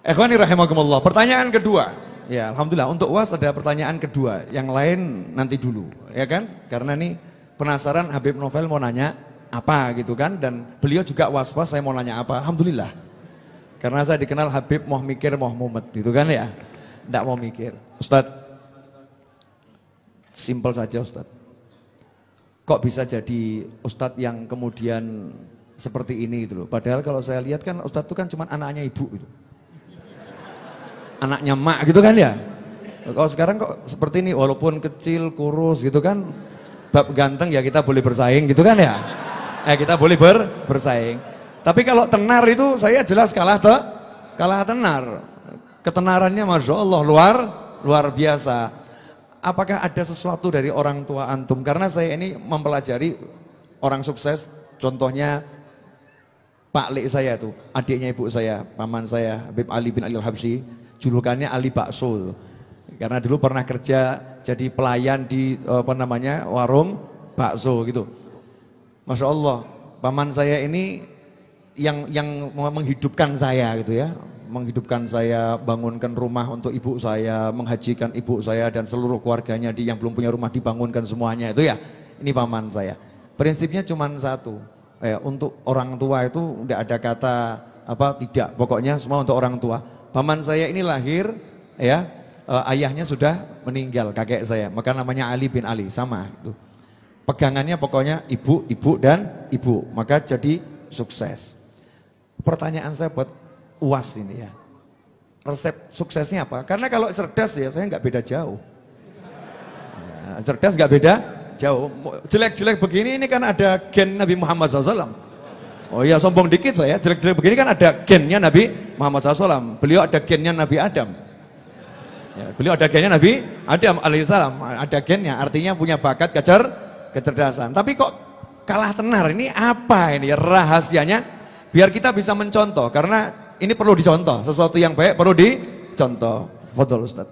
Ikhwani rahimakumullah. Pertanyaan kedua. Ya, alhamdulillah untuk UAS ada pertanyaan kedua. Yang lain nanti dulu, ya kan? Karena nih penasaran Habib Novel mau nanya apa gitu kan, dan beliau juga was-was saya mau nanya apa. Alhamdulillah. Karena saya dikenal Habib mau mikir mau mumet gitu kan ya. Enggak mau mikir. Ustadz, simpel saja Ustadz. Kok bisa jadi Ustadz yang kemudian seperti ini gitu loh. Padahal kalau saya lihat kan Ustadz itu kan cuma anaknya ibu gitu. Anaknya mak gitu kan ya. Kalau sekarang kok seperti ini, walaupun kecil, kurus gitu kan, bab ganteng ya kita boleh bersaing gitu kan ya. Kita boleh bersaing. Tapi kalau tenar itu saya jelas kalah tenar. Ketenarannya Masya Allah luar biasa. Apakah ada sesuatu dari orang tua antum? Karena saya ini mempelajari orang sukses, contohnya Pak Lek saya tuh, adiknya ibu saya, paman saya, Habib Ali bin Ali Al-Habsyi, julukannya Ali Bakso. Karena dulu pernah kerja jadi pelayan di warung bakso gitu. Masya Allah, paman saya ini yang menghidupkan saya gitu ya, menghidupkan saya, bangunkan rumah untuk ibu saya, menghajikan ibu saya dan seluruh keluarganya yang belum punya rumah dibangunkan semuanya itu ya. Ini paman saya. Prinsipnya cuma satu, untuk orang tua itu tidak ada kata tidak, pokoknya semua untuk orang tua. Paman saya ini lahir ya, ayahnya sudah meninggal, kakek saya, maka namanya Ali bin Ali, sama itu. Pegangannya pokoknya ibu, ibu dan ibu, maka jadi sukses. Pertanyaan saya buat UAS ini ya, resep suksesnya apa? Karena kalau cerdas ya saya nggak beda jauh. Ya, cerdas nggak beda jauh. Jelek-jelek begini ini kan ada gen Nabi Muhammad SAW. Oh iya, sombong dikit saya, jelek-jelek begini kan ada gennya Nabi Muhammad SAW. Beliau ada gennya Nabi Adam. Ya, beliau ada gennya Nabi Adam alaihissalam, ada gennya, artinya punya bakat kecerdasan. Tapi kok kalah tenar, ini apa ini rahasianya? Biar kita bisa mencontoh, karena ini perlu dicontoh, sesuatu yang baik perlu dicontoh. Fadhol Ustaz.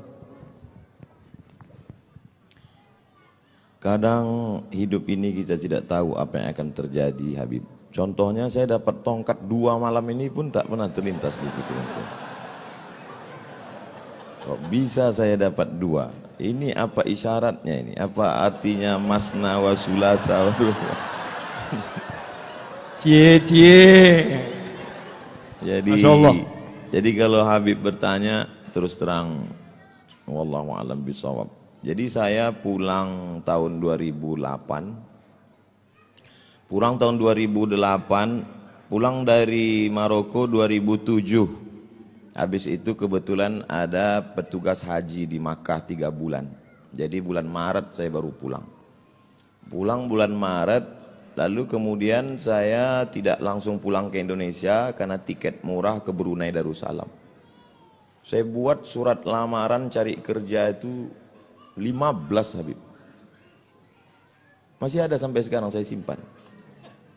Kadang hidup ini kita tidak tahu apa yang akan terjadi, Habib. Contohnya saya dapat tongkat 2 malam ini pun tak pernah terlintas di pikiran saya. Kok bisa saya dapat 2? Ini apa isyaratnya ini? Apa artinya masna wa sulasa? Cie. Jadi kalau Habib bertanya terus terang, wallahu a'lam bishawab. Jadi saya pulang tahun 2008. Pulang tahun 2008, pulang dari Maroko 2007. Habis itu kebetulan ada petugas haji di Makkah 3 bulan. Jadi bulan Maret saya baru pulang. Pulang bulan Maret, lalu kemudian saya tidak langsung pulang ke Indonesia karena tiket murah ke Brunei Darussalam. Saya buat surat lamaran cari kerja itu 15, Habib. Masih ada sampai sekarang saya simpan.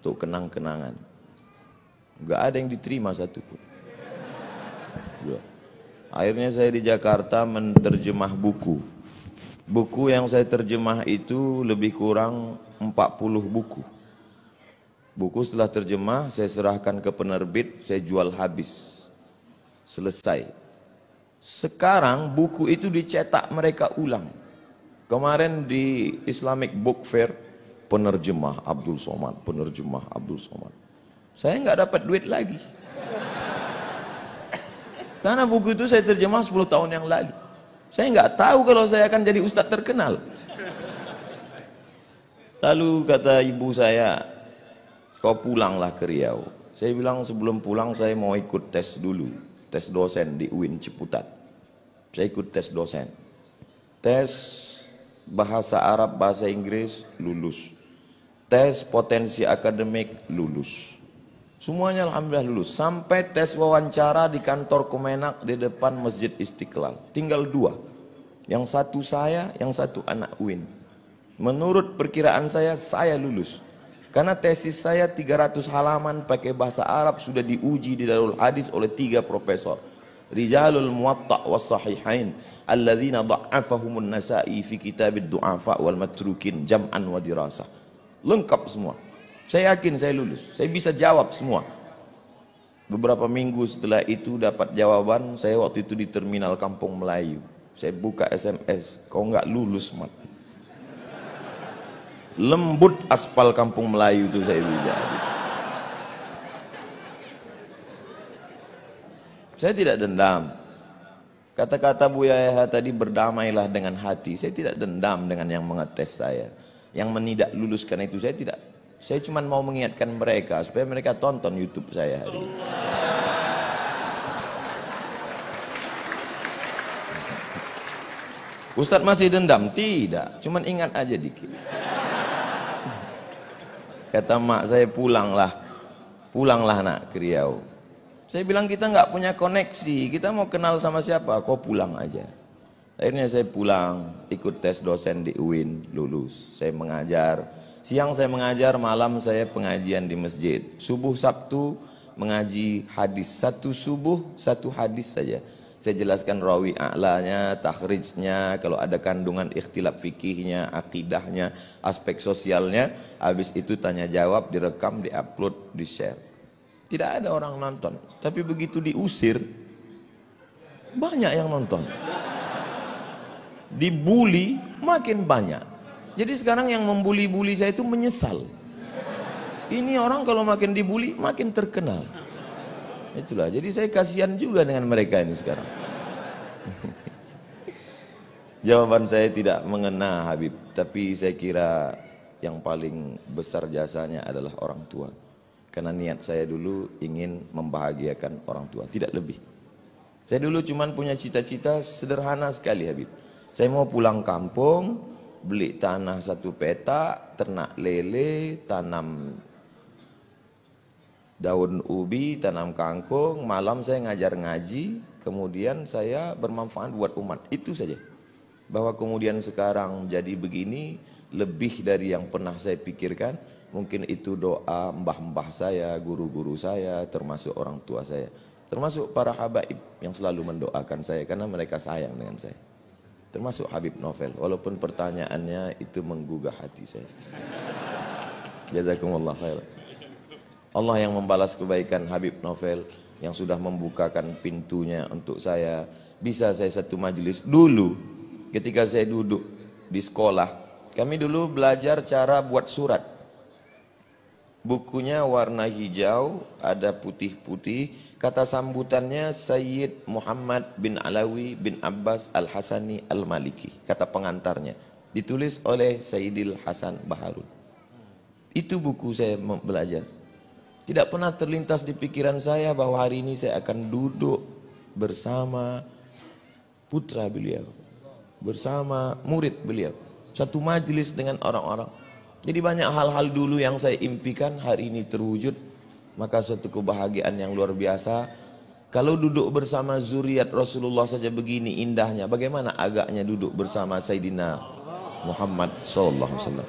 Untuk kenang-kenangan. Enggak ada yang diterima satupun. Akhirnya saya di Jakarta menerjemah buku. Buku yang saya terjemah itu lebih kurang 40 buku. Buku setelah terjemah saya serahkan ke penerbit, saya jual habis. Selesai. Sekarang buku itu dicetak mereka ulang. Kemarin di Islamic Book Fair, penerjemah Abdul Somad, penerjemah Abdul Somad. Saya nggak dapat duit lagi. Karena buku itu saya terjemah 10 tahun yang lalu. Saya nggak tahu kalau saya akan jadi ustadz terkenal. Lalu kata ibu saya, kau pulanglah ke Riau. Saya bilang sebelum pulang saya mau ikut tes dulu. Tes dosen di UIN Ciputat. Saya ikut tes dosen. Tes bahasa Arab, bahasa Inggris, lulus. Tes potensi akademik, lulus. Semuanya alhamdulillah lulus. Sampai tes wawancara di kantor Kemenak di depan Masjid Istiqlal. Tinggal 2. Yang satu saya, yang satu anak UIN. Menurut perkiraan saya lulus. Karena tesis saya 300 halaman pakai bahasa Arab sudah diuji di Darul Hadis oleh 3 profesor. Rijalul Muwatta' was Sahihain alladzina dha'afahumun Nasa'i fi kitabid du'afa wal matrukin jam'an wa dirasah. Lengkap semua. Saya yakin saya lulus. Saya bisa jawab semua. Beberapa minggu setelah itu dapat jawaban, saya waktu itu di terminal Kampung Melayu. Saya buka SMS, kau nggak lulus, Mat. Lembut aspal Kampung Melayu itu saya bilang. Saya tidak dendam. Kata-kata Buya Yahya tadi, berdamailah dengan hati. Saya tidak dendam dengan yang mengetes saya. Yang tidak lulus karena itu saya tidak. Saya cuma mau mengingatkan mereka supaya mereka tonton YouTube saya hari ini. Ustadz masih dendam? Tidak, cuman ingat aja dikit. Kata mak saya, pulanglah nak ke Riau. Saya bilang kita nggak punya koneksi, kita mau kenal sama siapa? Kau pulang aja. Akhirnya saya pulang, ikut tes dosen di UIN, lulus. Saya mengajar, siang saya mengajar, malam saya pengajian di masjid. Subuh Sabtu mengaji hadis, satu subuh satu hadis saja. Saya jelaskan rawi a'lanya, takhrijnya, kalau ada kandungan ikhtilaf fikihnya, akidahnya, aspek sosialnya. Habis itu tanya jawab, direkam, diupload, di-share. Tidak ada orang nonton. Tapi begitu diusir, banyak yang nonton. Dibully, makin banyak. Jadi sekarang yang membuli-buli saya itu menyesal. Ini orang kalau makin dibully, makin terkenal. Itulah, jadi saya kasihan juga dengan mereka ini sekarang. Jawaban saya tidak mengena Habib, tapi saya kira yang paling besar jasanya adalah orang tua. Karena niat saya dulu ingin membahagiakan orang tua, tidak lebih. Saya dulu cuman punya cita-cita sederhana sekali Habib. Saya mau pulang kampung, beli tanah 1 petak, ternak lele, tanam daun ubi, tanam kangkung, malam saya ngajar ngaji, kemudian saya bermanfaat buat umat. Itu saja. Bahwa kemudian sekarang jadi begini, lebih dari yang pernah saya pikirkan. Mungkin itu doa mbah-mbah saya, guru-guru saya, termasuk orang tua saya. Termasuk para habaib yang selalu mendoakan saya, karena mereka sayang dengan saya. Termasuk Habib Novel, walaupun pertanyaannya itu menggugah hati saya. Jazakumullah khair. Allah yang membalas kebaikan Habib Novel yang sudah membukakan pintunya untuk saya. Bisa saya satu majelis. Dulu ketika saya duduk di sekolah, kami dulu belajar cara buat surat. Bukunya warna hijau, ada putih-putih. Kata sambutannya Sayyid Muhammad bin Alawi bin Abbas Al-Hasani Al-Maliki. Kata pengantarnya. Ditulis oleh Sayyidil Hasan Baharun. Itu buku saya belajar. Tidak pernah terlintas di pikiran saya bahwa hari ini saya akan duduk bersama putra beliau, bersama murid beliau, satu majelis dengan orang-orang. Jadi banyak hal-hal dulu yang saya impikan hari ini terwujud. Maka suatu kebahagiaan yang luar biasa. Kalau duduk bersama zuriat Rasulullah saja begini indahnya, bagaimana agaknya duduk bersama Sayyidina Muhammad SAW.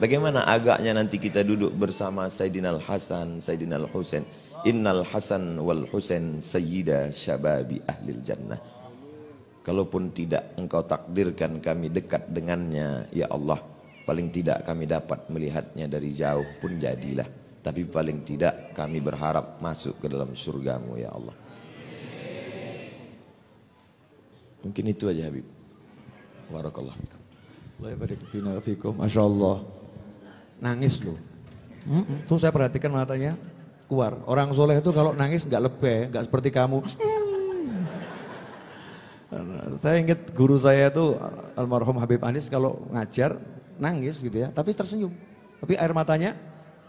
Bagaimana agaknya nanti kita duduk bersama Sayyidina Al-Hasan, Sayyidina Al-Husain. Innal Hasan wal Husain sayyida syababi ahlil jannah. Kalaupun tidak engkau takdirkan kami dekat dengannya, ya Allah, paling tidak kami dapat melihatnya dari jauh pun jadilah. Tapi paling tidak kami berharap masuk ke dalam surgamu ya Allah. Mungkin itu aja Habib. Barakallah fikum. Allah barik fina fikum. Masya Allah. Nangis loh. Tuh saya perhatikan matanya keluar. Orang soleh itu kalau nangis nggak lebay, nggak seperti kamu. Saya ingat guru saya itu almarhum Habib Anis kalau ngajar nangis gitu ya, tapi tersenyum. Tapi air matanya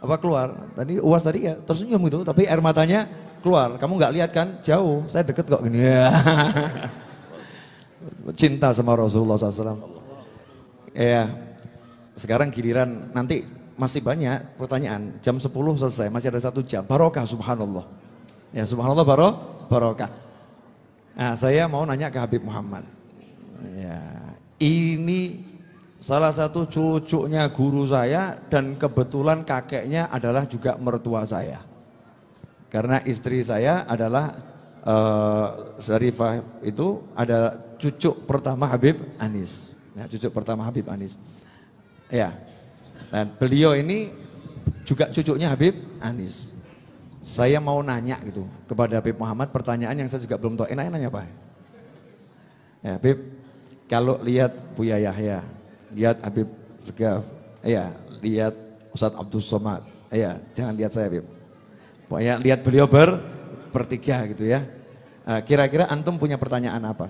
apa keluar? Tadi UAS tadi ya tersenyum gitu, tapi air matanya keluar. Kamu nggak lihat kan? Jauh. Saya deket kok gini ya. Cinta sama Rasulullah SAW. Ya. Sekarang giliran nanti masih banyak pertanyaan. Jam 10 selesai, masih ada 1 jam. Barokah subhanallah. Ya subhanallah barokah. Nah, saya mau nanya ke Habib Muhammad. Ya, ini salah satu cucunya guru saya dan kebetulan kakeknya adalah juga mertua saya. Karena istri saya adalah Syarifah itu ada cucu pertama Habib Anis. Ya, cucu pertama Habib Anis. Ya. Dan beliau ini juga cucunya Habib Anis. Saya mau nanya gitu kepada Habib Muhammad pertanyaan yang saya juga belum tahu. Enaknya nanya apa? Ya, Habib, kalau lihat Buya Yahya, lihat Habib Segaf, ya, lihat Ustadz Abdul Somad, ya, jangan lihat saya, Habib. Pokoknya lihat beliau bertiga gitu ya. Kira-kira antum punya pertanyaan apa?